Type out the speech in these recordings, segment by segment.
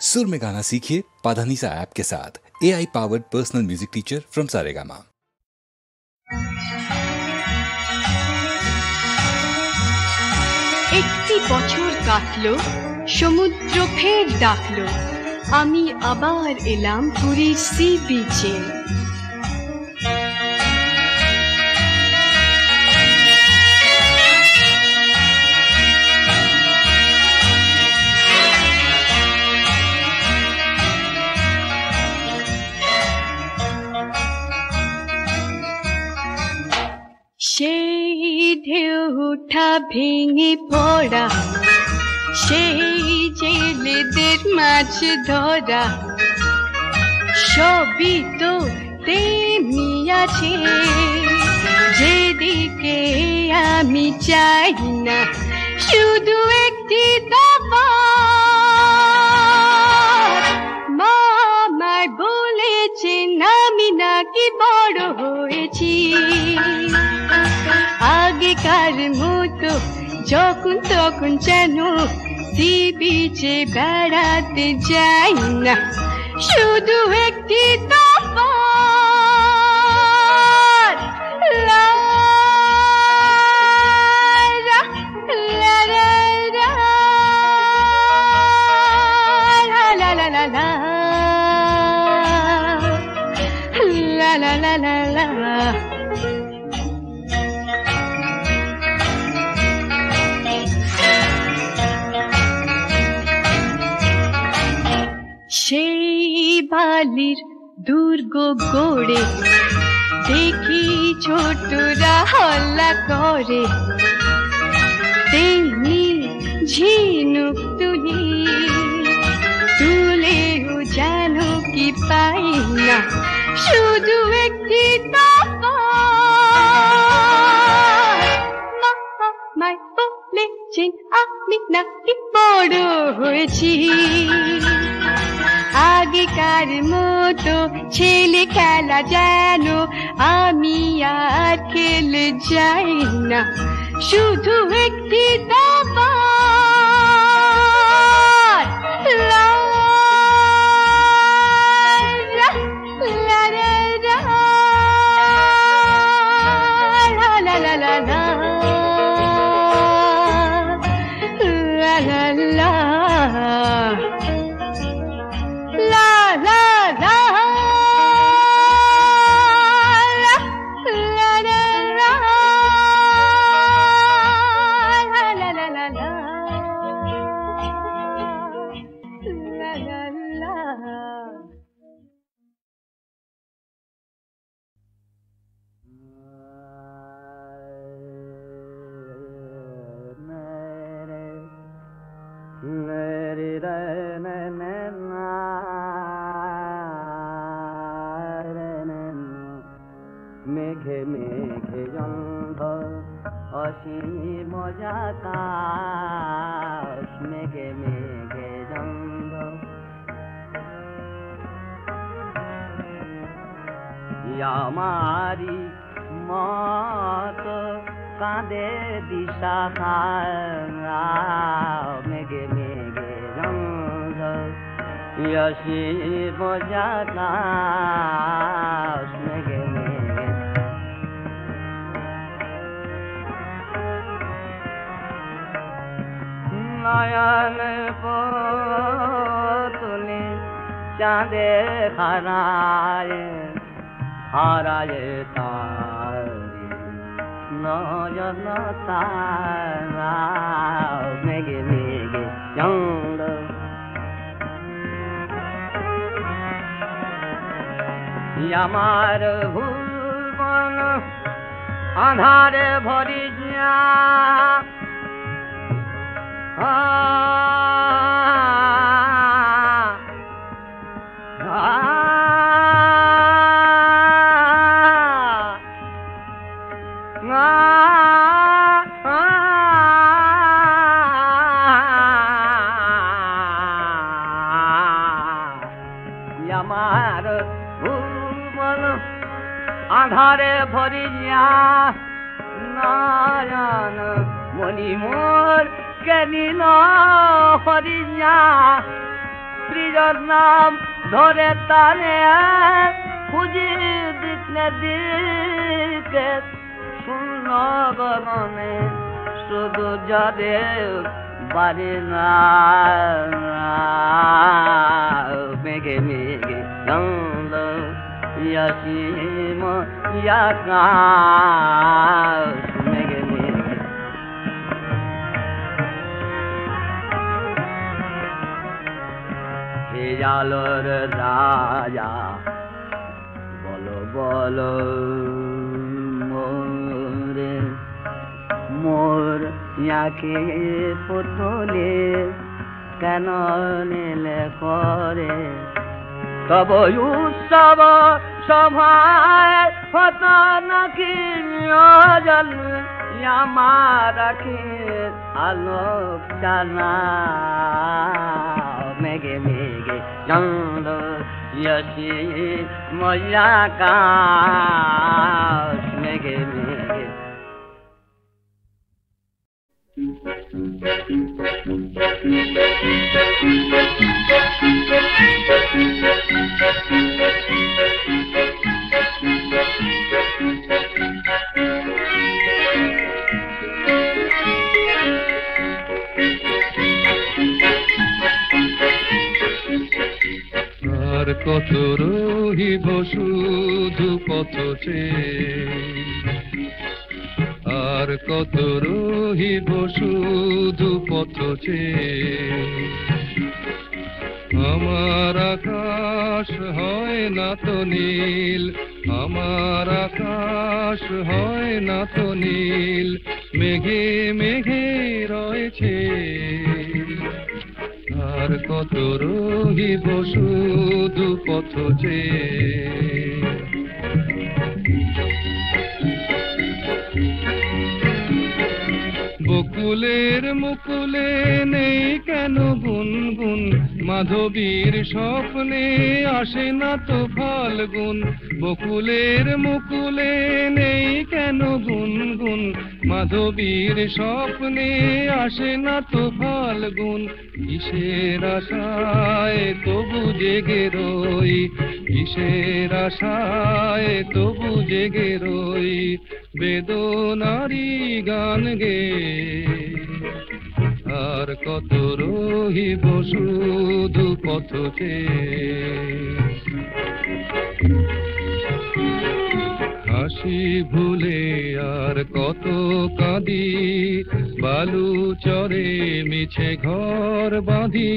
सुर में गाना सीखिए पाधानीसा ऐप के साथ। AI powered personal music teacher from Saregama. একটি বছর কাটলো, সমুদ্র ফের ডাকলো, আমি আবার এলাম পুরীর সি বিচে। সেই ঢেউ উঠা ভেঙে পড়া, সেই জেলেদের মাছ ধরা, সবই তো তেমনি আছে যেদিকে আমি চাই না, শুধু একটি তফাৎ। মা আমায় বলেছেন আমি নাকি বড় হয়েছি, আগেকার মতো যখন তখন যেন সি বিচে বেড়াতে যাই না, শুধু একটি তফাৎ। লা লা লা লা লা লা লা লা লা লা লা লা। সেই বালির দুর্গ গড়ে দেখি ছোটরা হল্লা করে, তেমনি ঝিনুক তুলেও যেন কি পাই না, শুধু একটি তফাৎ। মা আমায় বলেছেন আমি নাকি বড় হয়েছি, আগেকার মতো ছেলে খেলা যেন আমি আর খেলে যাই না, শুধু একটি তফাৎ। লা লা লা লা লা লা লা লা লা লা। মেঘে মেঘে জন্ধ অসীম মজাকাশ, মেঘে মেঘে জন্ধ আমারি মত কাঁদে দিশা, মেঘে মেঘে জন্ধ অসীম মজাকাশ, মেঘে মেঘে। নয়ন পুতুলি চাঁদে হারায় হারায় তারি নয়ন তারা, মেঘে মেঘে জন্দ আমার ভুবন আধারে ভরি যা, আমার ভুবন আধারে ভরি যা, নয়ন মণি মোর কেনিল হরিয়া, প্রিয় প্রিয়র নাম ধরে তারে খুঁজি দিক না দিকে শূন্য গগনে শুধু যারে বাড়ি না মেঘে মেঘে চন্দ ইয়াসিম ইয়াকাশ মেঘে মেঘে হে আলোর রাজা বলো বলো মোরে মোর ইয়াকে পুতলে কেন নিলে করে তব উৎসব সভায় হত নাকি জল আমার রাখি আলোক জানা মেঘে মেঘে চন্দ ইয়াসি ময়াকাশ মেঘে মেঘে আর কত রহিব শুধু পথ আর কত রহিব শুধু পথ আমার আকাশ হয় না তো নীল আমার আকাশ হয় না তো নীল মেঘে মেঘে রয়েছে আর কত রহিব শুধু পথ বকুলের মুকুলে নেই কেন গুনগুন মাধবীর স্বপ্নে আসে না তো ফাল্গুন বকুলের মুকুলে নেই কেন গুনগুন মাধবীর স্বপ্নে আসে না তো ফাল্গুন কিসের আশায় তবু জেগে রই কিসের আশায় তবু জেগে রই বেদনারি গান গে আর কত রহিব শুধু পথ হাসি ভুলে আর কত কাঁদি বালু চরে মিছে ঘর বাঁধি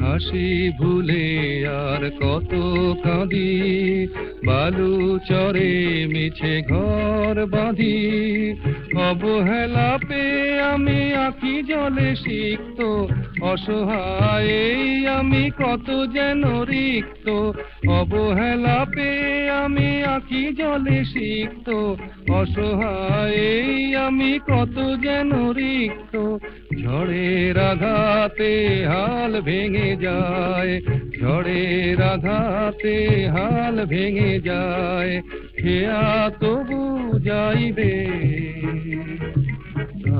হাসি ভুলে আর কত কাঁদি বালু চরে মিছে ঘর বাঁধি অবহেলা পেয়ে আমি আঁখি জলে সিক্ত অসহায় আমি কত যেন রিক্ত অবহেলা পেয়ে আমি আঁখি জলে সিক্ত অসহায় আমি কত যেন রিক্ত ঝড়ের আঘাতে হাল ভেঙে যায় ঝড়ের আঘাতে হাল ভেঙে যায় খেয়া তবু যাইবে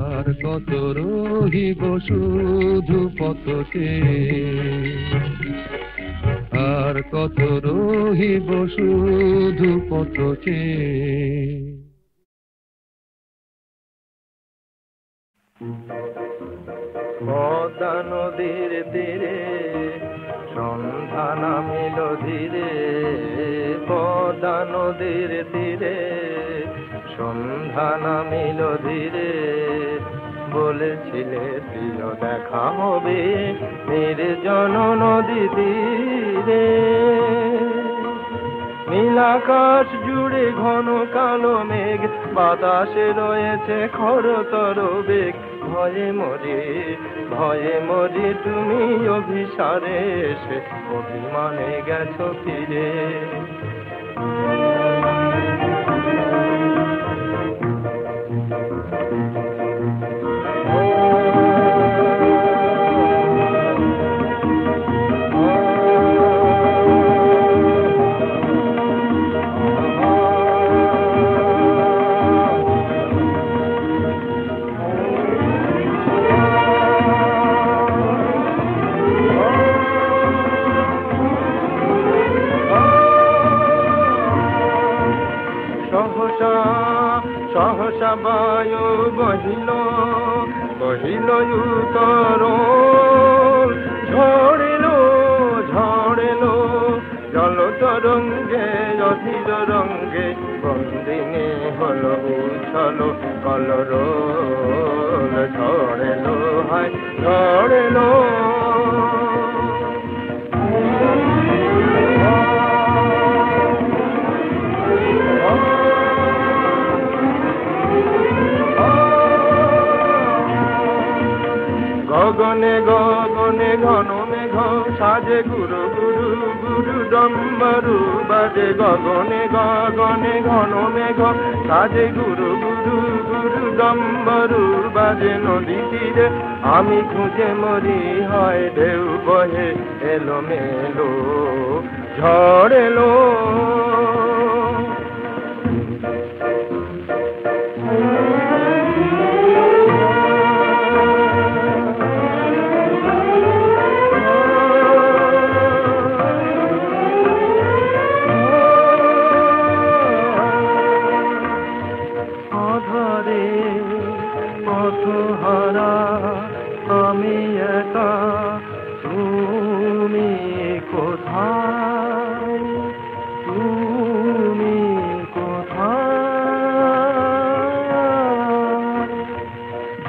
আর কত রহিব শুধু পথে আর কত রহিব শুধু পথে পদ্মা নদীর তীরে সন্ধ্যা নামিল ধীরে পদ্মা নদীর তীরে সন্ধ্যা নামিল ধীরে বলেছিলে প্রিয় দেখা হবে নির্জন নদী তীরে নীলাকাশ জুড়ে ঘন কালো মেঘ বাতাসে রয়েছে খরতর বেগ ভয়ে মরি তুমি অভিসারে এসে অভিমানে গেছো ফিরে রঙ্গে অধীর রঙ্গে বন্দিনী হলো উছল কলরোল ঝড়েলো হায় ঝড়েলো গগনে গগনে ঘন মেঘ সাজে গুরু গুরু গুরু ডম্বরু বাজে গগনে গগনে ঘন মেঘ সাজে গুরু গুরু গুরু ডম্বরু বাজে নদী তীরে আমি খুঁজে মরি হয় ঢেউ বহে এলো মেলো ঝড় এলো আমি একা তুমি কোথায় তুমি কোথায়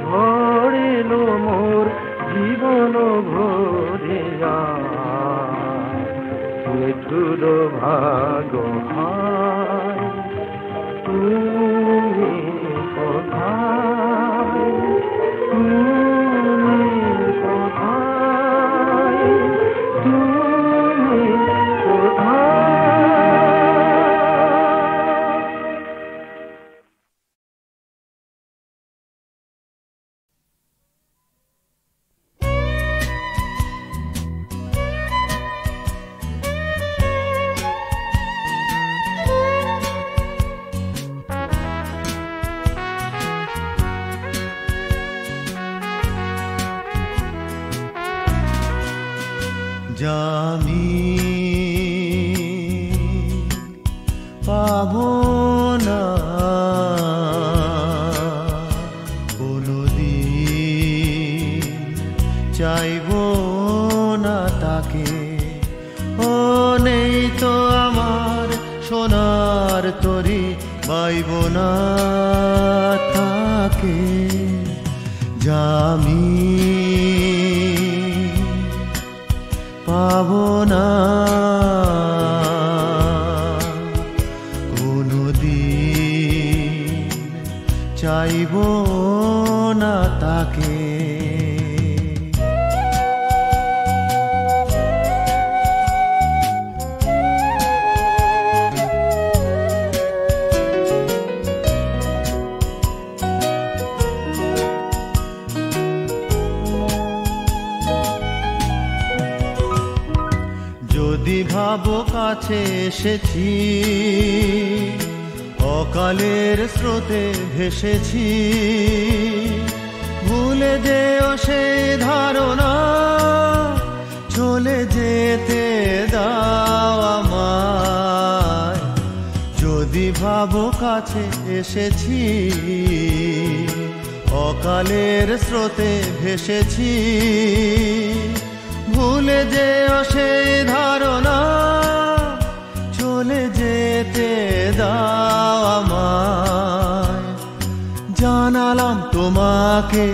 ঝড়েলো মোর জীবন ভরিয়া নিঠুর ভাগ হায় তুমি কোথায় জামি পাবো না কোনদিন চাইবো না তাকে ও নেই তো আমার সোনার তরি পাইব না তাকে জামি পাবো না কোনদিন চাইবো না তাকে যদি ভাবো কাছে এসেছি অকালের স্রোতে ভেসেছি ভুলে যেও সেই ধারণা চলে যেতে দাও আমায় যদি ভাবো কাছে এসেছি অকালের স্রোতে ভেসেছি ভুলে যেও সেই ধারণা চলে যেতে দাও আমায় জানালাম তোমাকে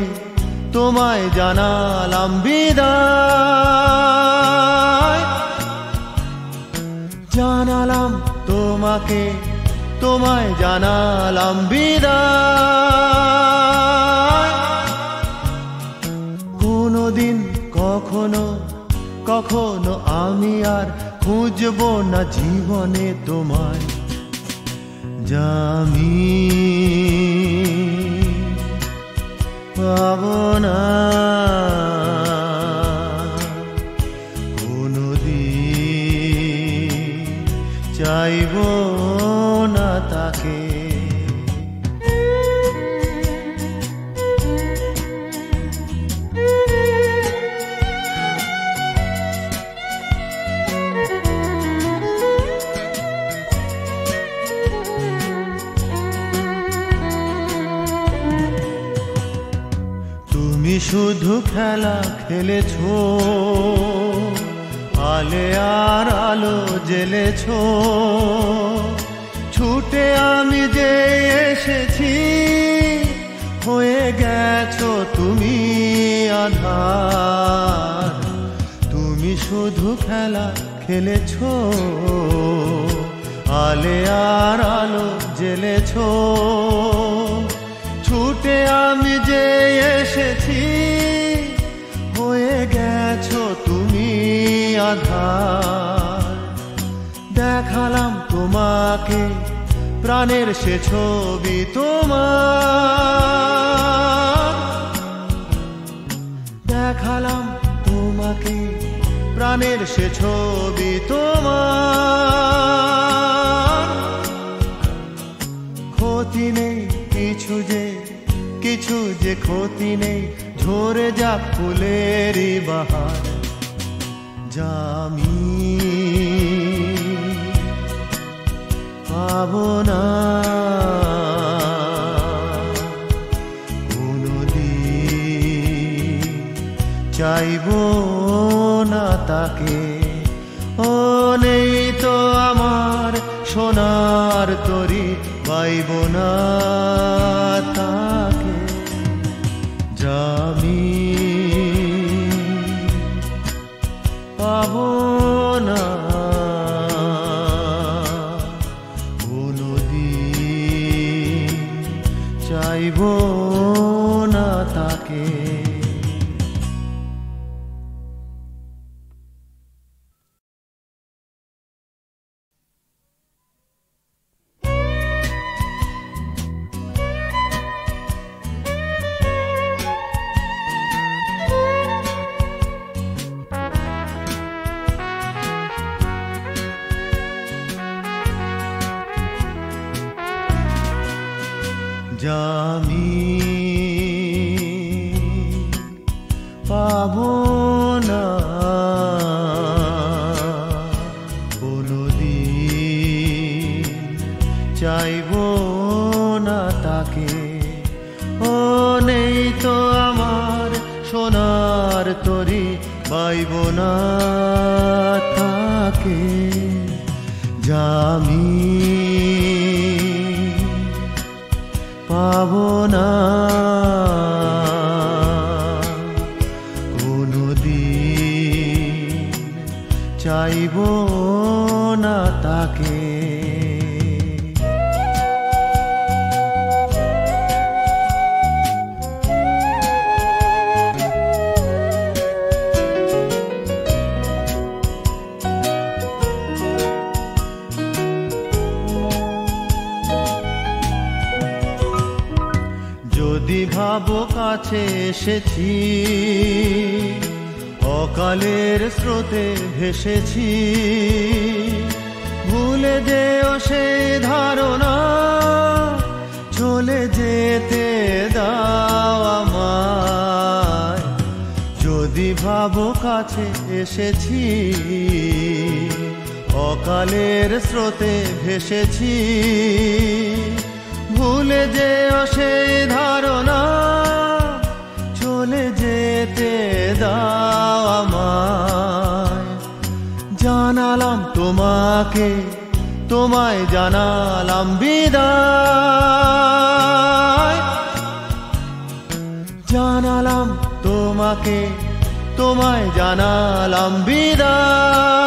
তোমায় জানালাম বিদায় জানালাম তোমাকে তোমায় জানালাম বিদায় কোনদিন কখনো কখনো আমি আর খুঁজবো না জীবনে তোমায় জামি পাবো না কোনদিন চাইবো না তাকে তুমি শুধু খেলা খেলেছো আলে আর আলো জ্বেলেছ, ছুটে আমি যে এসেছি, হয়ে গেছো তুমি আধার। তুমি শুধু খেলা খেলেছ, আলে আর আলো জ্বেলেছ, ছুটে আমি যে এসেছি, হয়ে গেছো তুমি আধার। দেখালাম তোমাকে প্রাণের সে ছবি তোমার, দেখালাম তোমাকে প্রাণের সে ছবি তোমার। ক্ষতি নেই কিছু যে, কিছু যে ক্ষতি নেই, ঝরে যাক ফুলেরই বাহার। জামি পাবো না কোনদিন, চাইবো না তাকে। ও নেই তো আমার সোনার তরি, পাইব না তাকে। জামি পাবো না কোনদিন, চাইব না তাকে। জামি পাবো না কোনদিন, চাইবো না তাকে। ও নেই তো আমার সোনার তরি, পাইব না তাকে। জামি পাবো না কোনদিন, চাইব না তাকে। যদি ভাবো কাছে এসেছি, অকালের স্রোতে ভেসেছি, ভুলে যেও সে ধারণা, চলে যেতে দাও আমায়। যদি ভাবো কাছে এসেছি, অকালের স্রোতে ভেসেছি, ভুলে যেও সেই ধারণা, চলে যেতে দাও আমায়। জানালাম তোমাকে, তোমায় জানালাম বিদায়। জানালাম তোমাকে, তোমায় জানালাম বিদায়।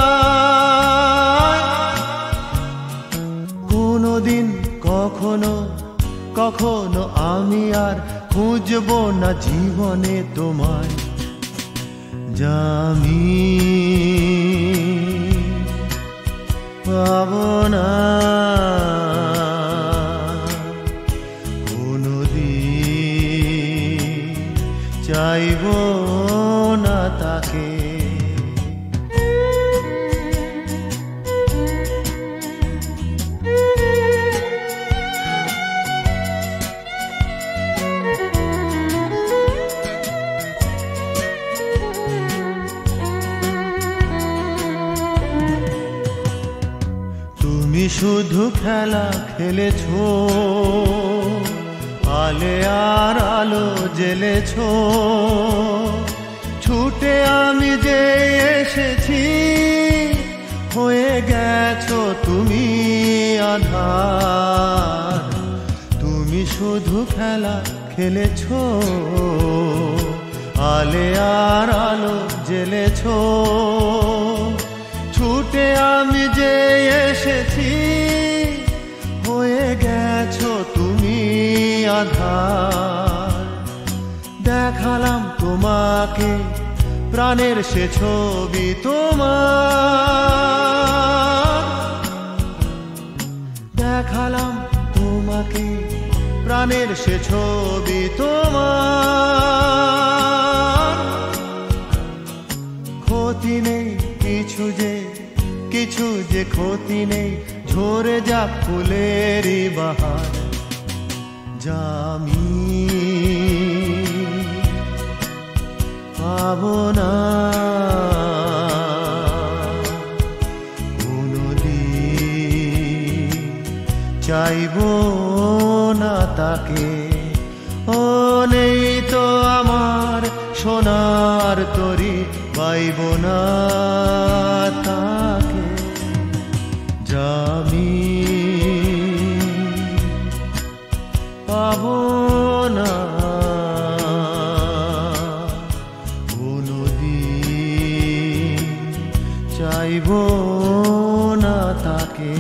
কোনদিন কখনো কখনো আমি আর খুঁজবো না জীবনে তোমায়। জামি পাবো না কোনদিন, চাইবো না তাকে। তুমি শুধু খেলা খেলেছো, আলে আর আলো জ্বেলেছো, ছুটে আমি যে এসেছি, হয়ে গেছো তুমি আধার, তুমি শুধু খেলা খেলেছো, আলে আর আলো জ্বেলেছো। ছুটে আমি যে এসেছি, হয়ে গেছো তুমি আধার। দেখালাম তোমাকে প্রাণের সে ছবি তোমার, দেখালাম তোমাকে প্রাণের সে ছবি তোমার। ক্ষতি নেই কিছু যে ক্ষতি নেই, ঝরে যাক ফুলেরই বাহার। জামি পাবো না কোনদিন, চাইবো না তাকে। ও নেই তো আমার সোনার তরি, পাইব না তাকে। জামি পাবো না কোনদিন, চাইব না তাকে।